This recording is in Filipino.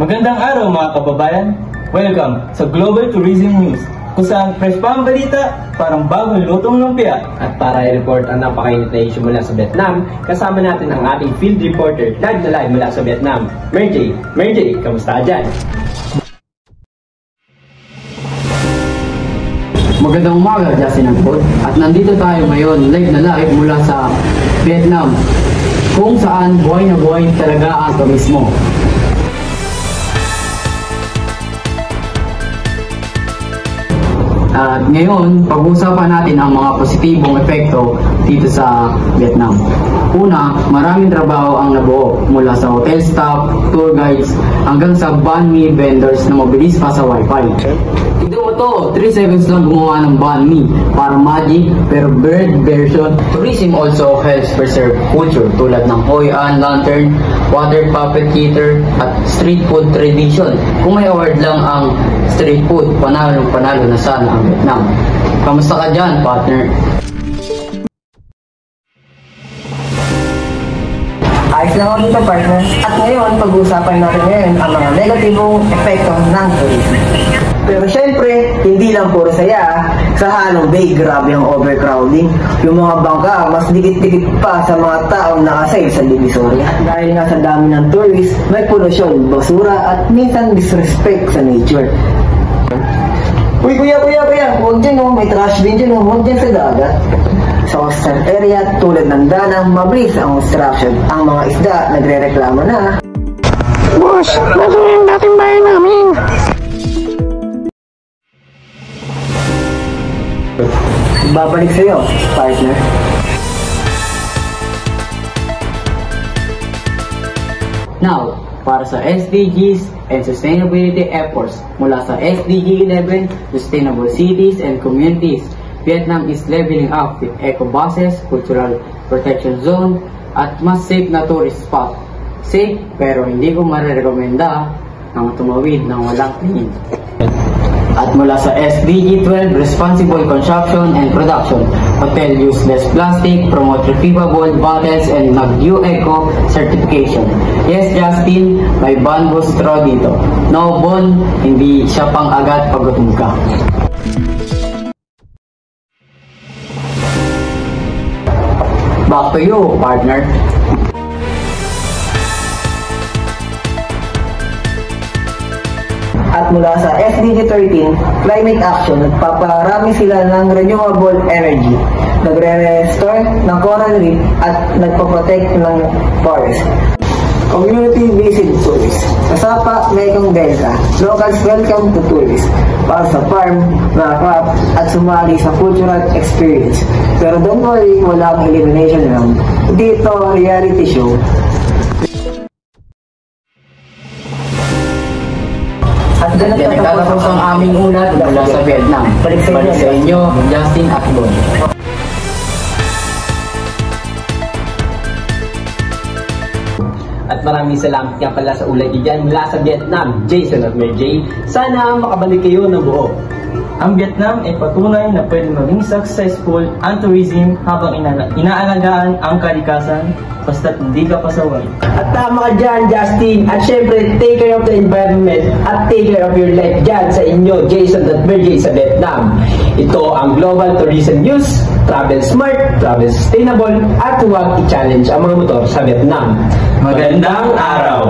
Magandang araw mga kababayan. Welcome sa Global Tourism News, kung saan fresh pa ang balita, parang bagong lutong lumpia. At para i-report ang napakainit na issue mula sa Vietnam, kasama natin ang ating field reporter live na live mula sa Vietnam, Merjay. Merjay, kamusta ka dyan? Magandang umaga, Justin and Pod. At nandito tayo ngayon, live na live mula sa Vietnam, kung saan buhay na buhay talaga ang turismo. At ngayon, pag-uusapan natin ang mga positibong epekto dito sa Vietnam. Una, maraming trabaho ang nabuo mula sa hotel staff, tour guides, hanggang sa banh mi vendors na mabilis pa sa wifi. Tignan mo to, 3 seconds lang gumawa ng banh mi, para magic pero bird version. Tourism also helps preserve culture tulad ng Hoi An Lantern, water puppet theater, at street food tradition. Kung may award lang ang street food, panalo na sana ang Vietnam. Kamusta ka dyan, partner? Ayos lang ako dito, partner. At ngayon, pag-uusapan natin ngayon ang mga negatibong epekto ng tourism. Pero syempre, hindi lang puro saya. Sa Halong Bay, grabe ang overcrowding. Yung mga bangka, mas dikit-dikit pa sa mga taong nakasail sa Divisoria. Dahil nga sa dami ng tourist, may polusyon, basura, at minsan disrespect sa nature. Uy, kuya, huwag dyan oh, may trash bin dyan oh, huwag dyan sa dagat. Sa coastal area, tulad ng Danang, mabilis ang construction. Ang mga isda, nagre-reklamo na. Boss, nasa yung dating bahay namin. Babalik sa'yo, partner. Now, para sa SDGs and sustainability efforts mula sa SDG 11, Sustainable Cities and Communities, Vietnam is leveling up with eco-buses, cultural protection zone, at mas safe na tourist spot. Safe, pero hindi ko marirekomenda ang tumawid ng walang tingin. At mula sa SDG 12, Responsible Consumption and Production, Hotel Use Less Plastic, Promote Refillable Bottles, and Mag-U Eco Certification. Yes, Justin, may bamboo straw dito. No bon, hindi siya pang-agat pag gutom ka. Back to you, partner. At mula sa SDG 13, Climate Action, nagpaparami sila ng renewable energy, nagre-restore ng coral reef at nagpaprotect ng forest. Community visit tourists. Sa Sapa, Mekong Delta, locals welcome to tourists para sa farm, craft, at sumali sa cultural experience. Pero don't worry, wala akong elimination round. Dito, reality show. At Yan nagtatapos ang aming ulat mula sa Vietnam. Balik sa inyo, Justin at Bon. At maraming salamat nga pala sa ulat niyo dyan mula sa Vietnam, Jason at Merjay. Sana makabalik kayo ng buo. Ang Vietnam ay patunay na pwede maging successful ang tourism habang inaalagaan ang kalikasan, basta't hindi ka pasaway. At tama ka dyan, Justin. At syempre, take care of the environment at take care of your life dyan sa inyo, Jason at Merjay sa Vietnam. Ito ang Global Tourism News. Travel smart, travel sustainable, at huwag i-challenge ang mga motor sa Vietnam. Magandang araw!